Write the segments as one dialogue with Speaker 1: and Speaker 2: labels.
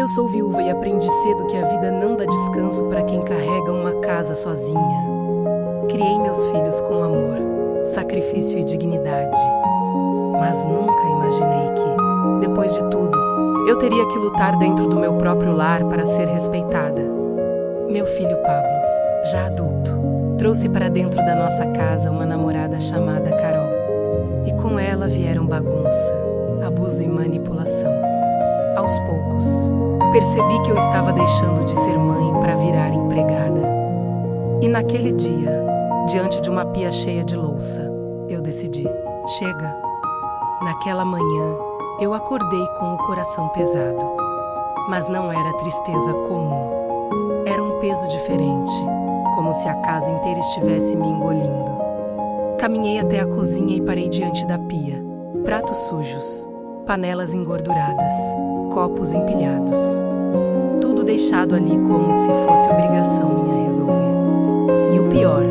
Speaker 1: Eu sou viúva e aprendi cedo que a vida não dá descanso para quem carrega uma casa sozinha. Criei meus filhos com amor, sacrifício e dignidade. Mas nunca imaginei que, depois de tudo, eu teria que lutar dentro do meu próprio lar para ser respeitada. Meu filho Pablo, já adulto, trouxe para dentro da nossa casa uma namorada chamada Carol. E com ela vieram bagunça, abuso e manipulação. Aos poucos, percebi que eu estava deixando de ser mãe para virar empregada. E naquele dia, diante de uma pia cheia de louça, eu decidi: chega. Naquela manhã, eu acordei com o coração pesado. Mas não era tristeza comum. Era um peso diferente, como se a casa inteira estivesse me engolindo. Caminhei até a cozinha e parei diante da pia. Pratos sujos, panelas engorduradas, copos empilhados. Tudo deixado ali como se fosse obrigação minha resolver. E o pior,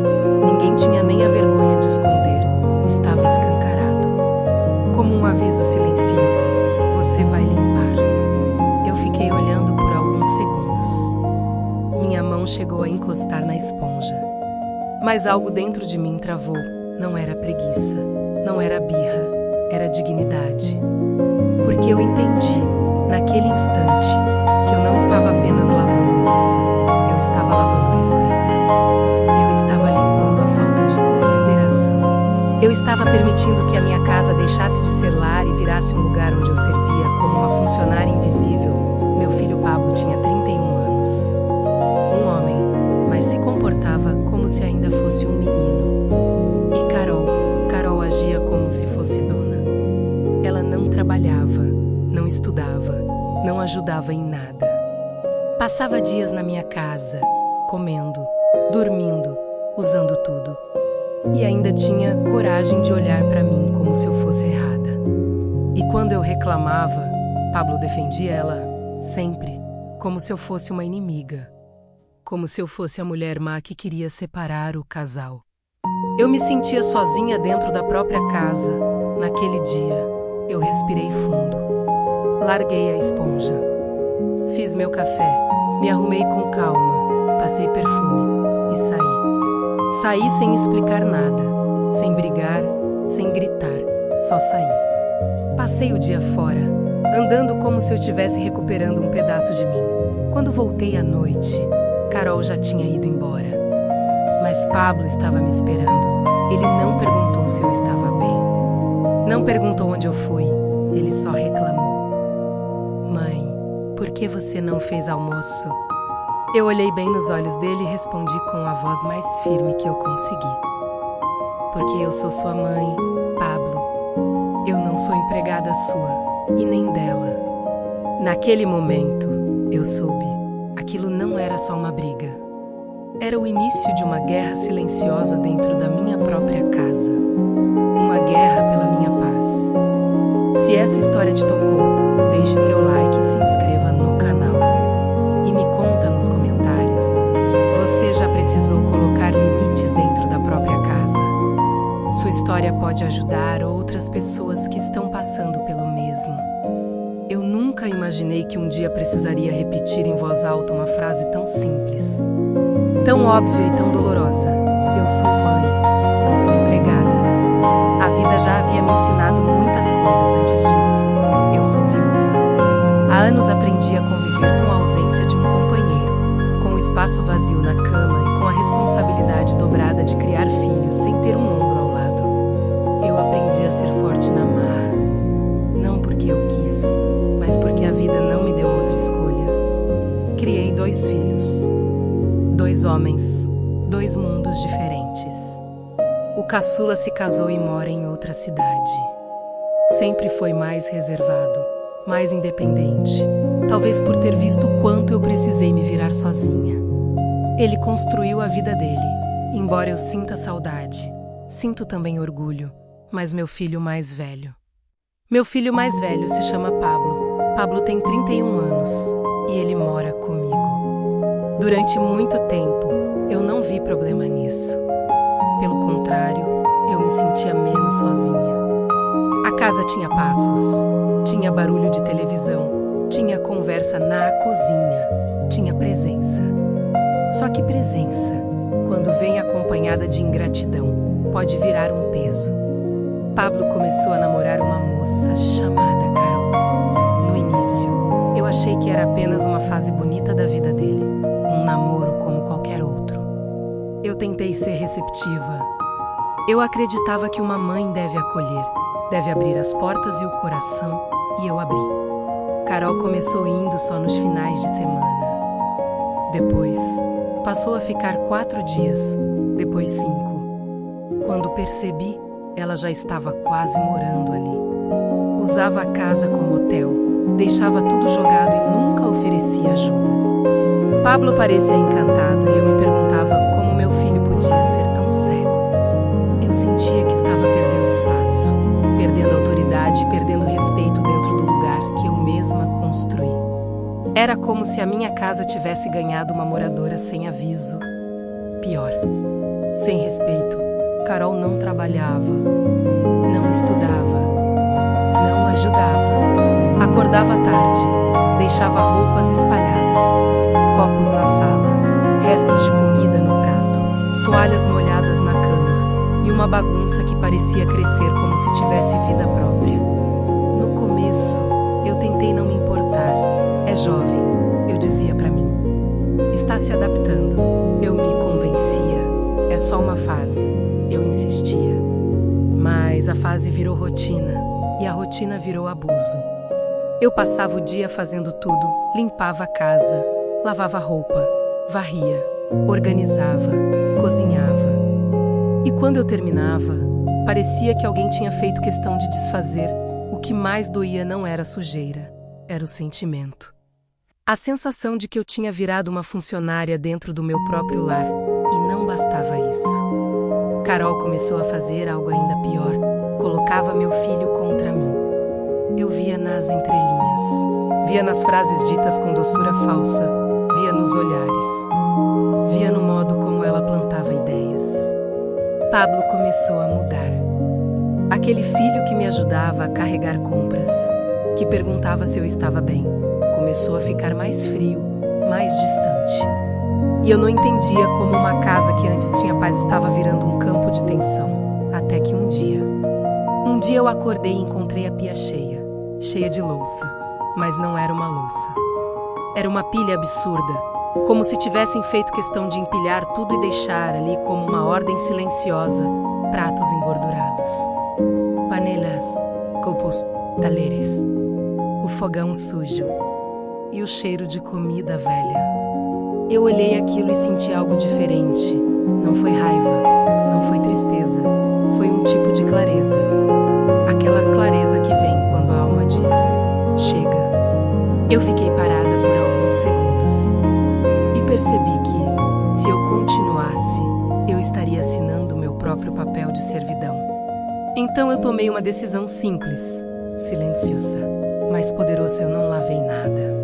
Speaker 1: ninguém tinha nem a vergonha de esconder. Estava escancarado. Como um aviso silencioso, você vai limpar. Eu fiquei olhando por alguns segundos. Minha mão chegou a encostar na esponja. Mas algo dentro de mim travou. Não era preguiça, não era birra, era dignidade. Porque eu entendi, naquele instante, que eu não estava apenas lavando louça, eu estava lavando respeito. Eu estava limpando a falta de consideração. Eu estava permitindo que a minha casa deixasse de ser lar e virasse um lugar onde eu servia como uma funcionária invisível. Meu filho Pablo tinha 31 anos. Um homem, mas se comportava como se ainda fosse um menino. E Carol agia como se fosse dona. Ela não trabalhava, não estudava, não ajudava em nada. Passava dias na minha casa, comendo, dormindo, usando tudo. E ainda tinha coragem de olhar para mim como se eu fosse errada. E quando eu reclamava, Pablo defendia ela, sempre, como se eu fosse uma inimiga. Como se eu fosse a mulher má que queria separar o casal. Eu me sentia sozinha dentro da própria casa. Naquele dia, eu respirei fundo. Larguei a esponja. Fiz meu café, me arrumei com calma, passei perfume e saí. Saí sem explicar nada, sem brigar, sem gritar, só saí. Passei o dia fora, andando como se eu estivesse recuperando um pedaço de mim. Quando voltei à noite, Carol já tinha ido embora. Mas Pablo estava me esperando. Ele não perguntou se eu estava bem. Não perguntou onde eu fui. Ele só reclamou. Mãe, por que você não fez almoço? Eu olhei bem nos olhos dele e respondi com a voz mais firme que eu consegui. Porque eu sou sua mãe, Pablo. Eu não sou empregada sua, e nem dela. Naquele momento, eu soube. Aquilo não era só uma briga. Era o início de uma guerra silenciosa dentro da minha própria casa. Uma guerra pela minha paz. Se essa história te tocou, deixe seu like e se inscreva no canal. E me conta nos comentários. Você já precisou colocar limites dentro da própria casa? Sua história pode ajudar outras pessoas que estão passando pelo mesmo. Eu nunca imaginei que um dia precisaria repetir em voz alta uma frase tão simples. Tão óbvia e tão dolorosa. Eu sou mãe, não sou empregada. A vida já havia me ensinado muitas coisas antes disso. Eu sou viúva. Há anos aprendi a conviver com a ausência de um companheiro, com o espaço vazio na cama e com a responsabilidade dobrada de criar filhos sem ter um ombro ao lado. Eu aprendi a ser forte na marra. Não porque eu quis, mas porque a vida não me deu outra escolha. Criei 2 filhos. 2 homens, 2 mundos diferentes. O caçula se casou e mora em outra cidade. Sempre foi mais reservado, mais independente, talvez por ter visto o quanto eu precisei me virar sozinha. Ele construiu a vida dele, embora eu sinta saudade, sinto também orgulho, mas meu filho mais velho. Meu filho mais velho se chama Pablo. Pablo tem 31 anos e ele mora comigo. Durante muito tempo, eu não vi problema nisso. Pelo contrário, eu me sentia menos sozinha. A casa tinha passos, tinha barulho de televisão, Tinha conversa na cozinha, tinha presença. Só que presença, quando vem acompanhada de ingratidão, pode virar um peso. Pablo começou a namorar uma moça chamada Carol. No início, eu achei que era apenas uma fase bonita da vida dele, um namoro como qualquer outro. Eu tentei ser receptiva. Eu acreditava que uma mãe deve acolher, deve abrir as portas e o coração, e eu abri. Carol começou indo só nos finais de semana. Depois, passou a ficar 4 dias, depois 5. Quando percebi, ela já estava quase morando ali. Usava a casa como hotel, deixava tudo jogado e nunca oferecia ajuda. Pablo parecia encantado e eu me perguntava como meu filho podia ser tão cego. Eu sentia que estava perdendo espaço, perdendo autoridade e perdendo respeito dentro do lugar que eu mesma construí. Era como se a minha casa tivesse ganhado uma moradora sem aviso. Pior, sem respeito. Carol não trabalhava, não estudava, não ajudava. Acordava tarde, deixava roupas espalhadas, copos na sala, restos de comida no prato, toalhas molhadas na cama e uma bagunça que parecia crescer como se tivesse vida própria. No começo, eu tentei não me importar. É jovem, eu dizia pra mim. Está se adaptando, eu me convencia. É só uma fase. Eu insistia. Mas a fase virou rotina e a rotina virou abuso. Eu passava o dia fazendo tudo, limpava a casa, lavava roupa, varria, organizava, cozinhava. E quando eu terminava, parecia que alguém tinha feito questão de desfazer. O que mais doía não era a sujeira, era o sentimento. A sensação de que eu tinha virado uma funcionária dentro do meu próprio lar. E não bastava isso. Carol começou a fazer algo ainda pior. Colocava meu filho contra mim. Eu via nas entrelinhas. Via nas frases ditas com doçura falsa. Via nos olhares. Via no modo como ela plantava ideias. Pablo começou a mudar. Aquele filho que me ajudava a carregar compras, que perguntava se eu estava bem, começou a ficar mais frio, mais distante. E eu não entendia como uma casa que antes tinha paz estava virando um campo de tensão. Até que um dia eu acordei e encontrei a pia cheia, cheia de louça. Mas não era uma louça. Era uma pilha absurda, como se tivessem feito questão de empilhar tudo e deixar ali como uma ordem silenciosa, pratos engordurados. Panelas, copos, talheres, o fogão sujo e o cheiro de comida velha. Eu olhei aquilo e senti algo diferente. Não foi raiva, não foi tristeza, foi um tipo de clareza. Aquela clareza que vem quando a alma diz, chega. Eu fiquei parada por alguns segundos e percebi que, se eu continuasse, eu estaria assinando meu próprio papel de servidão. Então eu tomei uma decisão simples, silenciosa, mas poderosa. Eu não lavei nada.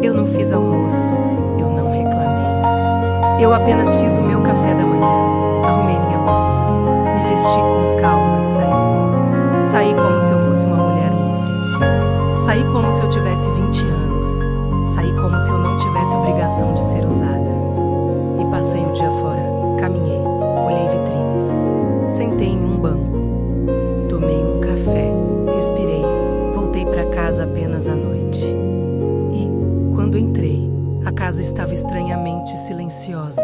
Speaker 1: Eu não fiz almoço, eu não reclamei. Eu apenas fiz o meu café da manhã, arrumei minha bolsa, me vesti com calma e saí. Saí como se eu fosse uma mulher livre. Saí como se eu tivesse 20 anos. Saí como se eu não tivesse obrigação de ser usada. E passei o dia fora, caminhei, olhei vitrines, sentei em um banco, tomei um café, respirei, voltei para casa apenas à noite. Quando entrei, a casa estava estranhamente silenciosa.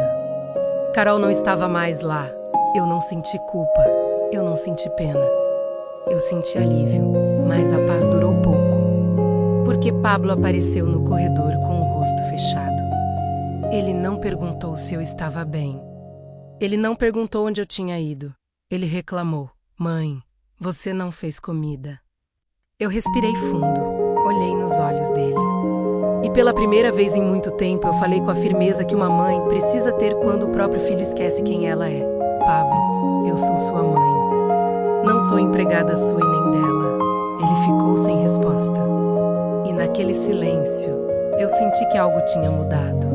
Speaker 1: Carol não estava mais lá. Eu não senti culpa, eu não senti pena. Eu senti alívio, mas a paz durou pouco. Porque Pablo apareceu no corredor com o rosto fechado. Ele não perguntou se eu estava bem. Ele não perguntou onde eu tinha ido. Ele reclamou: "Mãe, você não fez comida." Eu respirei fundo, olhei nos olhos dele. E pela primeira vez em muito tempo eu falei com a firmeza que uma mãe precisa ter quando o próprio filho esquece quem ela é. "Pablo, eu sou sua mãe. Não sou empregada sua e nem dela." Ele ficou sem resposta. E naquele silêncio, eu senti que algo tinha mudado.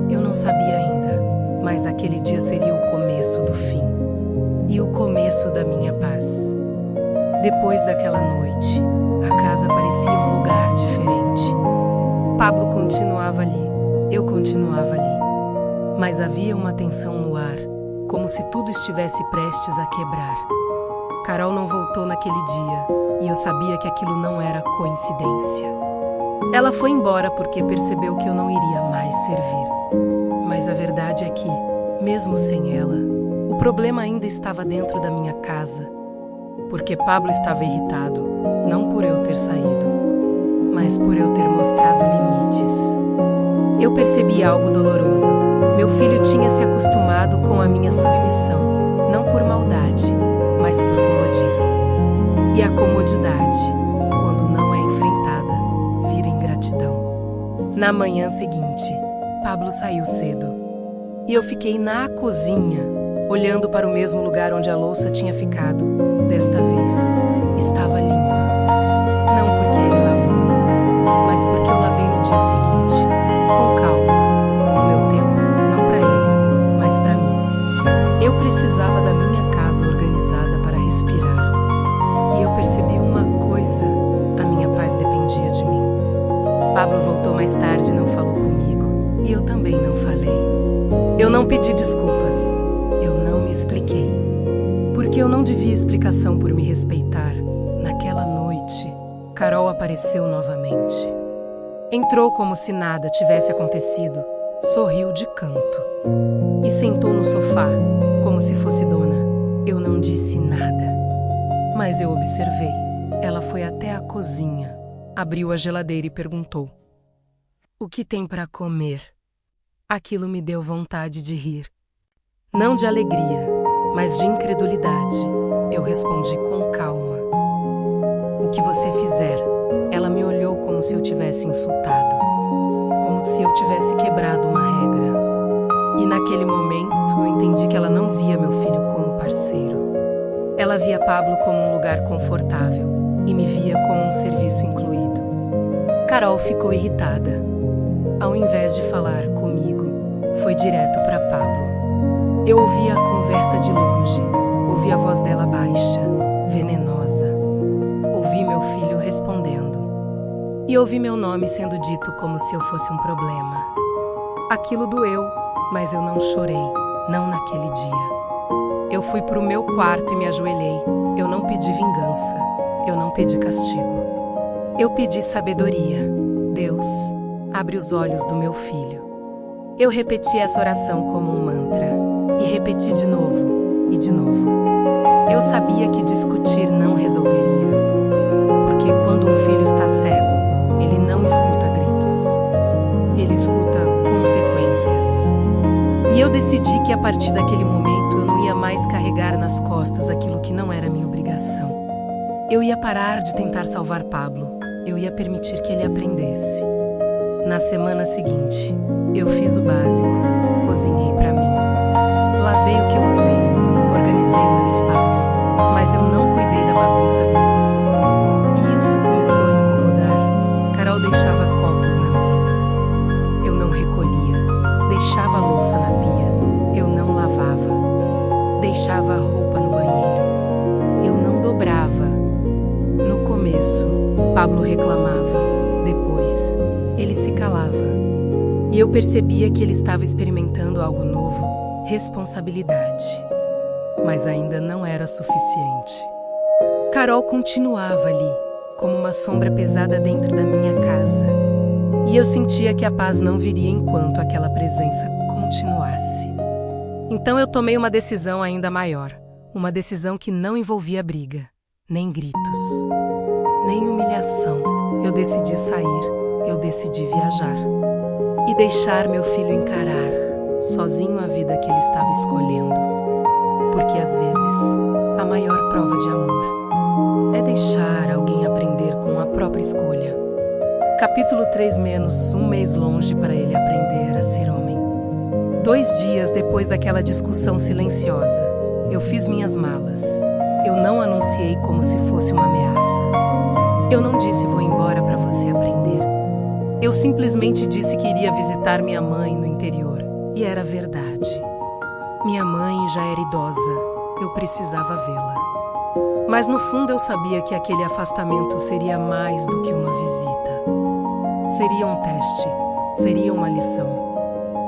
Speaker 1: Eu não sabia ainda, mas aquele dia seria o começo do fim. E o começo da minha paz. Depois daquela noite, a casa parecia um lugar diferente. Pablo continuava ali, eu continuava ali. Mas havia uma tensão no ar, como se tudo estivesse prestes a quebrar. Carol não voltou naquele dia, e eu sabia que aquilo não era coincidência. Ela foi embora porque percebeu que eu não iria mais servir. Mas a verdade é que, mesmo sem ela, o problema ainda estava dentro da minha casa. Porque Pablo estava irritado, não por eu ter saído, mas por eu ter mostrado limites. Eu percebi algo doloroso. Meu filho tinha se acostumado com a minha submissão, não por maldade, mas por comodismo. E a comodidade, quando não é enfrentada, vira ingratidão. Na manhã seguinte, Pablo saiu cedo. E eu fiquei na cozinha, olhando para o mesmo lugar onde a louça tinha ficado. Desta vez, estava limpa. Não porque ele lavou, mas porque eu lavei no dia seguinte, com calma. No meu tempo, não para ele, mas para mim. Eu precisava da minha casa organizada para respirar. E eu percebi uma coisa: a minha paz dependia de mim. Pablo voltou mais tarde e não falou comigo. E eu também não falei. Eu não pedi desculpas. Eu não me expliquei. Porque eu não devia explicação por me respeitar. Naquela noite, Carol apareceu novamente. Entrou como se nada tivesse acontecido, sorriu de canto e sentou no sofá, como se fosse dona. Eu não disse nada, mas eu observei. Ela foi até a cozinha, abriu a geladeira e perguntou: "O que tem para comer?" Aquilo me deu vontade de rir. Não de alegria, mas de incredulidade. Eu respondi com calma: "O que você fizer." Ela me olhou como se eu tivesse insultado, como se eu tivesse quebrado uma regra. E naquele momento eu entendi que ela não via meu filho como parceiro. Ela via Pablo como um lugar confortável e me via como um serviço incluído. Carol ficou irritada. Ao invés de falar comigo, foi direto para Pablo. Eu ouvi a conversa de longe, ouvi a voz dela baixa, venenosa. Ouvi meu filho respondendo. E ouvi meu nome sendo dito como se eu fosse um problema. Aquilo doeu, mas eu não chorei, não naquele dia. Eu fui para o meu quarto e me ajoelhei. Eu não pedi vingança, eu não pedi castigo. Eu pedi sabedoria. Deus, abre os olhos do meu filho. Eu repeti essa oração como um mantra. E repeti de novo, e de novo. Eu sabia que discutir não resolveria. Porque quando um filho está cego, ele não escuta gritos. Ele escuta consequências. E eu decidi que a partir daquele momento eu não ia mais carregar nas costas aquilo que não era minha obrigação. Eu ia parar de tentar salvar Pablo. Eu ia permitir que ele aprendesse. Na semana seguinte, eu fiz o básico. Cozinhei para mim. Lavei o que eu usei, organizei o meu espaço, mas eu não cuidei da bagunça deles. E isso começou a incomodar. Carol deixava copos na mesa. Eu não recolhia. Deixava a louça na pia. Eu não lavava. Deixava a roupa no banheiro. Eu não dobrava. No começo, Pablo reclamava. Depois, ele se calava. E eu percebia que ele estava experimentando algo novo. Responsabilidade. Mas ainda não era suficiente. Carol continuava ali, como uma sombra pesada dentro da minha casa. E eu sentia que a paz não viria enquanto aquela presença continuasse. Então eu tomei uma decisão ainda maior. Uma decisão que não envolvia briga, nem gritos, nem humilhação. Eu decidi sair, eu decidi viajar. E deixar meu filho encarar sozinho a vida que ele estava escolhendo. Porque às vezes, a maior prova de amor é deixar alguém aprender com a própria escolha. Capítulo 3 menos um mês longe para ele aprender a ser homem. 2 dias depois daquela discussão silenciosa, eu fiz minhas malas. Eu não anunciei como se fosse uma ameaça. Eu não disse vou embora para você aprender. Eu simplesmente disse que iria visitar minha mãe no interior. E era verdade. Minha mãe já era idosa, eu precisava vê-la. Mas no fundo eu sabia que aquele afastamento seria mais do que uma visita. Seria um teste, seria uma lição.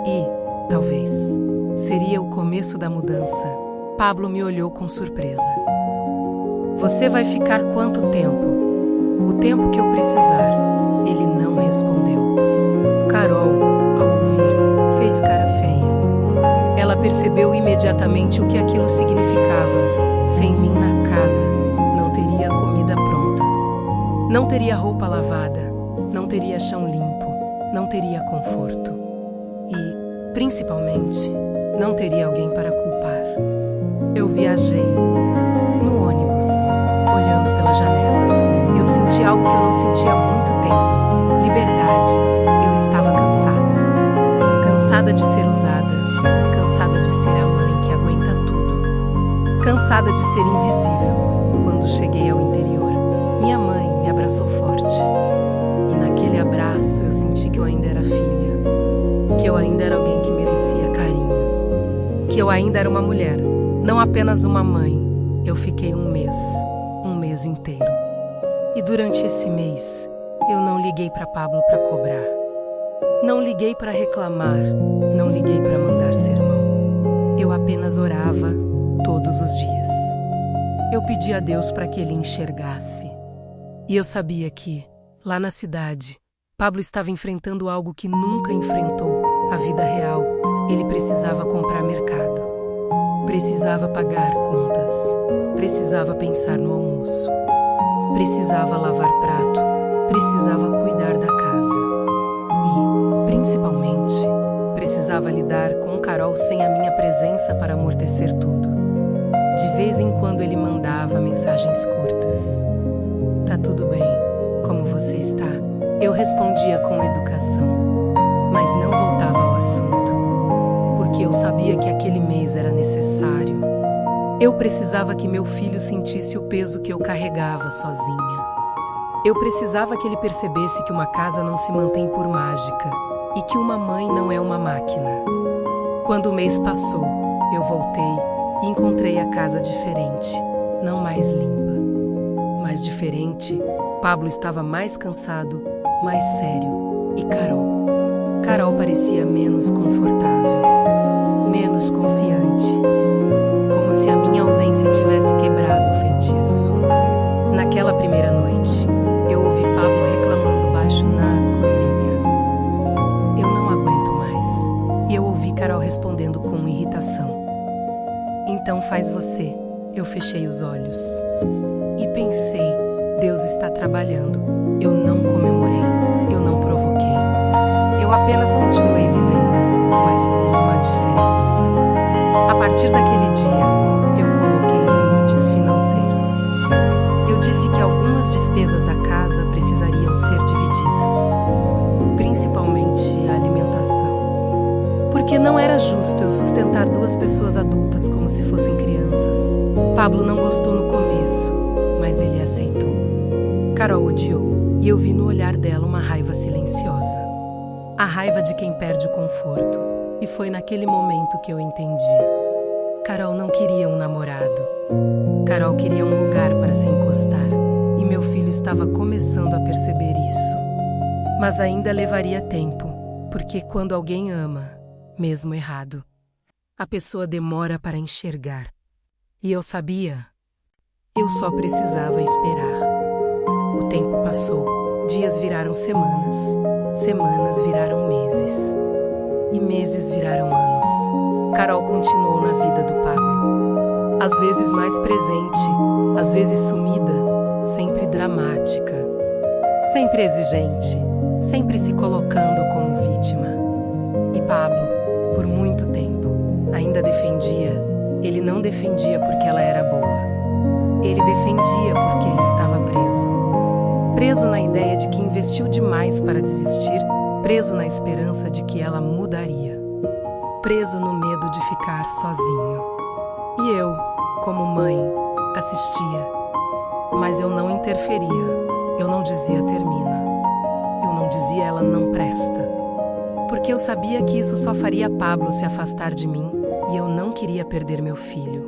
Speaker 1: E, talvez, seria o começo da mudança. Pablo me olhou com surpresa. Você vai ficar quanto tempo? O tempo que eu precisar. Ele não respondeu. Carol, ao ouvir, fez cara feia. Ela percebeu imediatamente o que aquilo significava. Sem mim na casa, não teria comida pronta. Não teria roupa lavada. Não teria chão limpo. Não teria conforto. E, principalmente, não teria alguém para culpar. Eu viajei no ônibus, olhando pela janela. Eu senti algo que eu não sentia há muito tempo. Liberdade. Eu estava cansada. Cansada de ser usada. Cansada de ser a mãe que aguenta tudo. Cansada de ser invisível. Quando cheguei ao interior, minha mãe me abraçou forte. E naquele abraço eu senti que eu ainda era filha. Que eu ainda era alguém que merecia carinho. Que eu ainda era uma mulher, não apenas uma mãe. Eu fiquei um mês inteiro. E durante esse mês, eu não liguei para Pablo para cobrar. Não liguei para reclamar, não liguei para mandar sermão. Eu apenas orava todos os dias. Eu pedi a Deus para que ele enxergasse. E eu sabia que, lá na cidade, Pablo estava enfrentando algo que nunca enfrentou, a vida real. Ele precisava comprar mercado. Precisava pagar contas. Precisava pensar no almoço. Precisava lavar prato. Precisava cuidar da casa. E, principalmente, precisava lidar com Carol sem a minha presença para amortecer tudo. De vez em quando ele mandava mensagens curtas. Tá tudo bem? Como você está? Eu respondia com educação, mas não voltava ao assunto, porque eu sabia que aquele mês era necessário. Eu precisava que meu filho sentisse o peso que eu carregava sozinha. Eu precisava que ele percebesse que uma casa não se mantém por mágica e que uma mãe não é uma máquina. Quando o mês passou, eu voltei e encontrei a casa diferente, não mais limpa, mas diferente. Pablo estava mais cansado, mais sério. E Carol parecia menos confortável, menos confiante, como se a minha ausência tivesse quebrado o feitiço. Naquela primeira noite, eu ouvi Pablo reclamando baixo na cozinha. Eu não aguento mais. E eu ouvi Carol respondendo com irritação. Então faz você. Eu fechei os olhos e pensei, Deus está trabalhando. Eu não comemorei, eu não provoquei. Eu apenas continuei vivendo, mas com uma diferença. A partir daquele dia, eu coloquei limites financeiros. Eu disse que algumas despesas da casa precisariam ser divididas, principalmente a alimentação. Porque não era justo eu sustentar 2 pessoas adultas como se fossem crianças. Pablo não gostou no começo, mas ele aceitou. Carol odiou, e eu vi no olhar dela uma raiva silenciosa. A raiva de quem perde o conforto. E foi naquele momento que eu entendi. Carol não queria um namorado. Carol queria um lugar para se encostar. E meu filho estava começando a perceber isso. Mas ainda levaria tempo, porque quando alguém ama, mesmo errado, a pessoa demora para enxergar. E eu sabia. Eu só precisava esperar. O tempo passou, dias viraram semanas, semanas viraram meses, e meses viraram anos. Carol continuou na vida do Pablo. Às vezes mais presente, às vezes sumida, sempre dramática, sempre exigente, sempre se colocando como vítima. E Pablo, por muito tempo, ainda defendia. Ele não defendia porque ela era boa. Ele defendia porque ele estava preso. Preso na ideia de que investiu demais para desistir, preso na esperança de que ela mudaria. Preso no medo de ficar sozinho. E eu, como mãe, assistia. Mas eu não interferia. Eu não dizia termina. Eu não dizia ela não presta. Porque eu sabia que isso só faria Pablo se afastar de mim e eu não queria perder meu filho.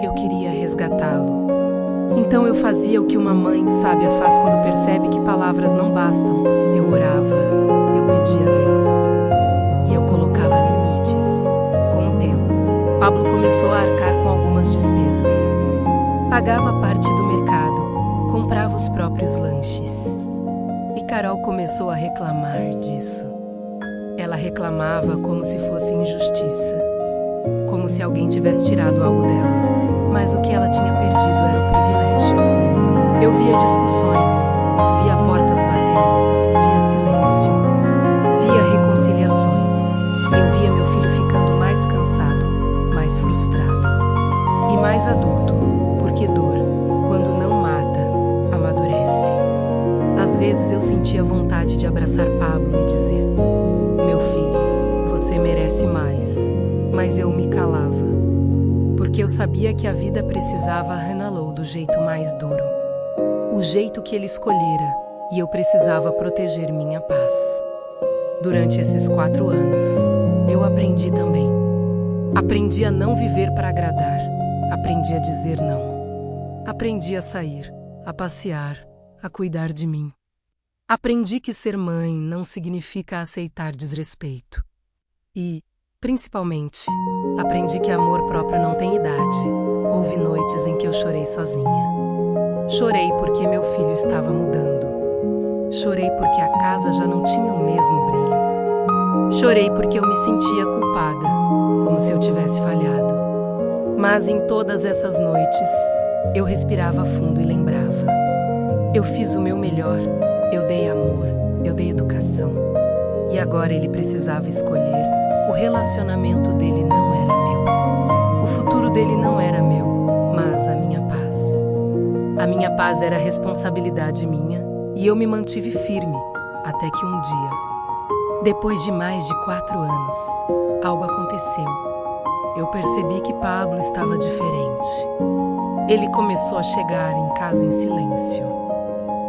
Speaker 1: Eu queria resgatá-lo. Então eu fazia o que uma mãe sábia faz quando percebe que palavras não bastam. Eu orava, eu pedia a Deus e eu colocava limites. Com o tempo, Pablo começou a arcar com algumas despesas. Pagava parte do mercado, comprava os próprios lanches. E Carol começou a reclamar disso. Ela reclamava como se fosse injustiça, como se alguém tivesse tirado algo dela. Mas o que ela tinha perdido era o privilégio. Eu via discussões, via portas batendo, via silêncio, via reconciliações, e eu via meu filho ficando mais cansado, mais frustrado e mais adulto, porque dor, quando não mata, amadurece. Às vezes eu sentia vontade de abraçar Pablo e dizer: meu filho, você merece mais, mas eu me calava. Porque eu sabia que a vida precisava Hanalou do jeito mais duro. O jeito que ele escolhera, e eu precisava proteger minha paz. Durante esses 4 anos, eu aprendi também. Aprendi a não viver para agradar. Aprendi a dizer não. Aprendi a sair, a passear, a cuidar de mim. Aprendi que ser mãe não significa aceitar desrespeito. E, principalmente, aprendi que amor próprio não tem idade. Houve noites em que eu chorei sozinha. Chorei porque meu filho estava mudando. Chorei porque a casa já não tinha o mesmo brilho. Chorei porque eu me sentia culpada, como se eu tivesse falhado. Mas em todas essas noites, eu respirava fundo e lembrava: eu fiz o meu melhor, eu dei amor, eu dei educação. E agora ele precisava escolher. O relacionamento dele não era meu. O futuro dele não era meu, mas a minha paz. A minha paz era responsabilidade minha, e eu me mantive firme, até que um dia, depois de mais de 4 anos, algo aconteceu. Eu percebi que Pablo estava diferente. Ele começou a chegar em casa em silêncio,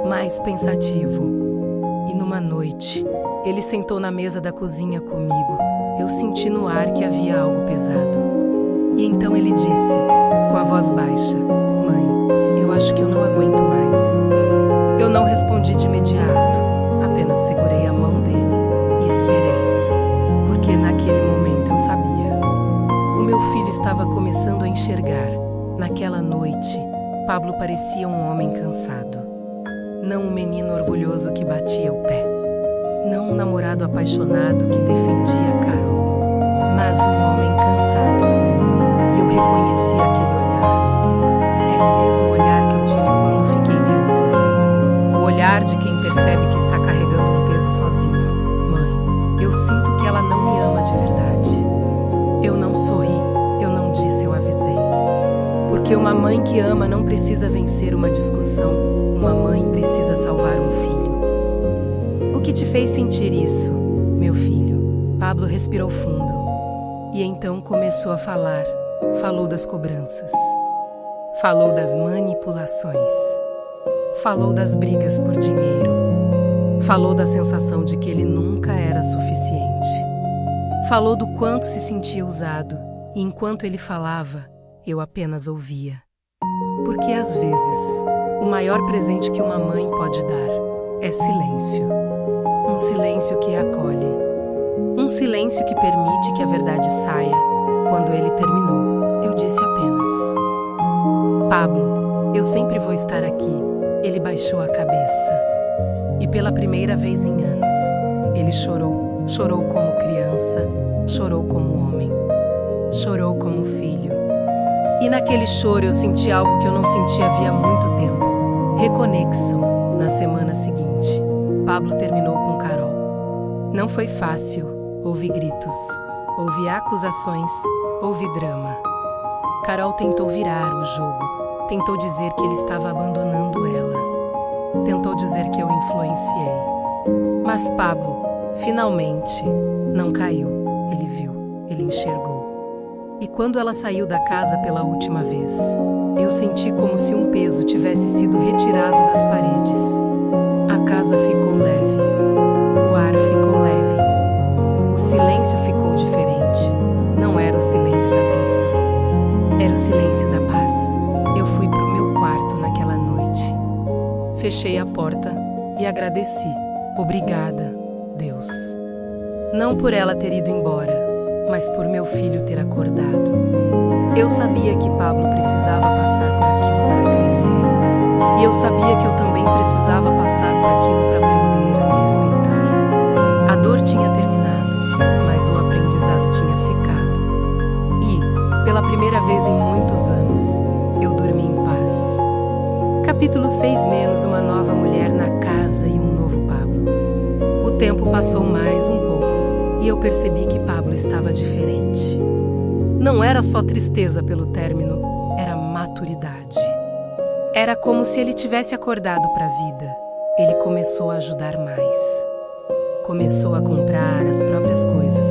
Speaker 1: mais pensativo. E numa noite, ele sentou na mesa da cozinha comigo. Eu senti no ar que havia algo pesado. E então ele disse, com a voz baixa: mãe, eu acho que eu não aguento mais. Eu não respondi de imediato, apenas segurei a mão dele e esperei. Porque naquele momento eu sabia. O meu filho estava começando a enxergar. Naquela noite, Pablo parecia um homem cansado. Não um menino orgulhoso que batia o pé. Não um namorado apaixonado que defendia Carol, mas um homem cansado. E eu reconheci aquele olhar. Era o mesmo olhar que eu tive quando fiquei viúva. O olhar de quem percebe que está carregando um peso sozinho. Mãe, eu sinto que ela não me ama de verdade. Eu não sorri, eu não disse, eu avisei. Porque uma mãe que ama não precisa vencer uma discussão. Uma mãe precisa salvar um filho. O que te fez sentir isso, meu filho? Pablo respirou fundo. E então começou a falar. Falou das cobranças. Falou das manipulações. Falou das brigas por dinheiro. Falou da sensação de que ele nunca era suficiente. Falou do quanto se sentia usado. E enquanto ele falava, eu apenas ouvia. Porque às vezes, o maior presente que uma mãe pode dar é silêncio. Um silêncio que acolhe. Um silêncio que permite que a verdade saia. Quando ele terminou, eu disse apenas: Pablo, eu sempre vou estar aqui. Ele baixou a cabeça. E pela primeira vez em anos, ele chorou. Chorou como criança, chorou como homem, chorou como filho. E naquele choro eu senti algo que eu não sentia havia muito tempo. Reconexão. Na semana seguinte, Pablo terminou com Carol. Não foi fácil. Houve gritos, houve acusações, houve drama. Carol tentou virar o jogo. Tentou dizer que ele estava abandonando ela. Tentou dizer que eu influenciei. Mas Pablo, finalmente, não caiu. Ele viu, ele enxergou. E quando ela saiu da casa pela última vez, eu senti como se um peso tivesse sido retirado das paredes. A casa ficou leve. O ar ficou leve. O silêncio ficou diferente. Não era o silêncio da tensão. Era o silêncio da paz. Eu fui pro meu quarto naquele fechei a porta e agradeci. Obrigada, Deus. Não por ela ter ido embora, mas por meu filho ter acordado. Eu sabia que Pablo precisava passar por aquilo para crescer. E eu sabia que eu também precisava passar por aquilo para aprender a me respeitar. A dor tinha terminado, mas o aprendizado tinha ficado. E, pela primeira vez em muitos anos, eu dormi em paz. Capítulo 6 menos uma nova mulher na casa e um novo Pablo. O tempo passou mais um pouco e eu percebi que Pablo estava diferente. Não era só tristeza pelo término, era maturidade. Era como se ele tivesse acordado para a vida. Ele começou a ajudar mais. Começou a comprar as próprias coisas.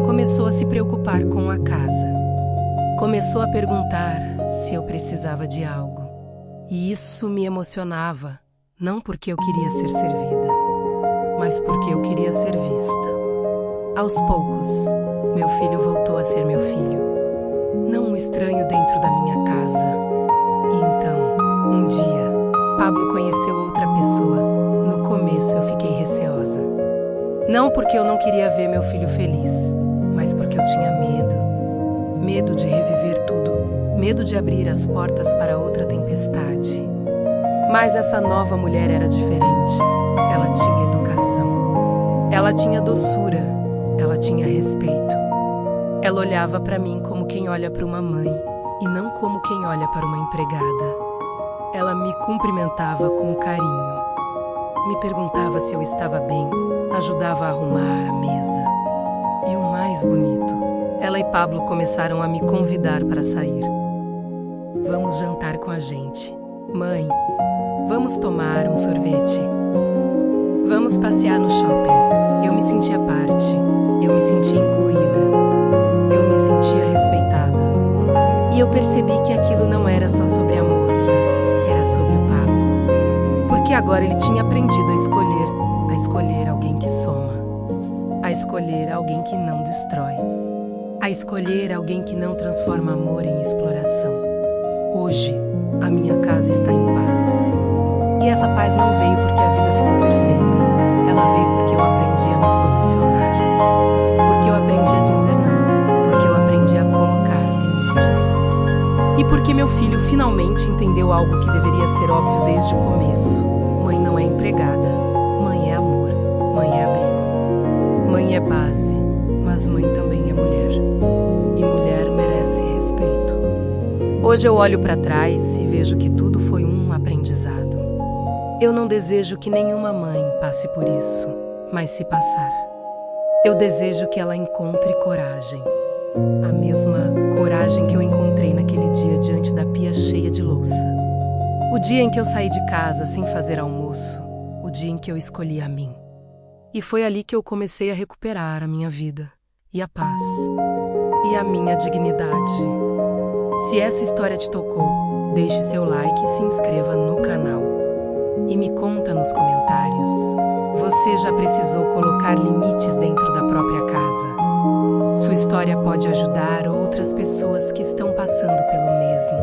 Speaker 1: Começou a se preocupar com a casa. Começou a perguntar se eu precisava de algo. E isso me emocionava, não porque eu queria ser servida, mas porque eu queria ser vista. Aos poucos, meu filho voltou a ser meu filho, não um estranho dentro da minha casa. E então, um dia, Pablo conheceu outra pessoa. No começo eu fiquei receosa. Não porque eu não queria ver meu filho feliz, mas porque eu tinha medo. Medo de reviver tudo, medo de abrir as portas para outra tempestade. Mas essa nova mulher era diferente. Ela tinha educação. Ela tinha doçura. Ela tinha respeito. Ela olhava para mim como quem olha para uma mãe e não como quem olha para uma empregada. Ela me cumprimentava com carinho. Me perguntava se eu estava bem, ajudava a arrumar a mesa. E o mais bonito, ela e Pablo começaram a me convidar para sair. Vamos jantar com a gente. Mãe, vamos tomar um sorvete. Vamos passear no shopping. Eu me sentia parte. Eu me sentia incluída. Eu me sentia respeitada. E eu percebi que aquilo não era só sobre a moça, era sobre o Pablo. Porque agora ele tinha aprendido a escolher alguém que soma, a escolher alguém que não destrói, a escolher alguém que não transforma amor em exploração. Hoje, a minha casa está em paz. E essa paz não veio porque a vida ficou perfeita. Ela veio porque eu aprendi a me posicionar. Porque eu aprendi a dizer não. Porque eu aprendi a colocar limites. E porque meu filho finalmente entendeu algo que deveria ser óbvio desde o começo. Mãe não é empregada. Mãe é amor. Mãe é abrigo. Mãe é base. Mas mãe também é mulher. E mulher merece respeito. Hoje eu olho para trás e vejo que tudo foi um aprendizado. Eu não desejo que nenhuma mãe passe por isso, mas se passar, eu desejo que ela encontre coragem. A mesma coragem que eu encontrei naquele dia diante da pia cheia de louça. O dia em que eu saí de casa sem fazer almoço, o dia em que eu escolhi a mim. E foi ali que eu comecei a recuperar a minha vida, e a paz, e a minha dignidade. Se essa história te tocou, deixe seu like e se inscreva no canal. E me conta nos comentários, você já precisou colocar limites dentro da própria casa? Sua história pode ajudar outras pessoas que estão passando pelo mesmo.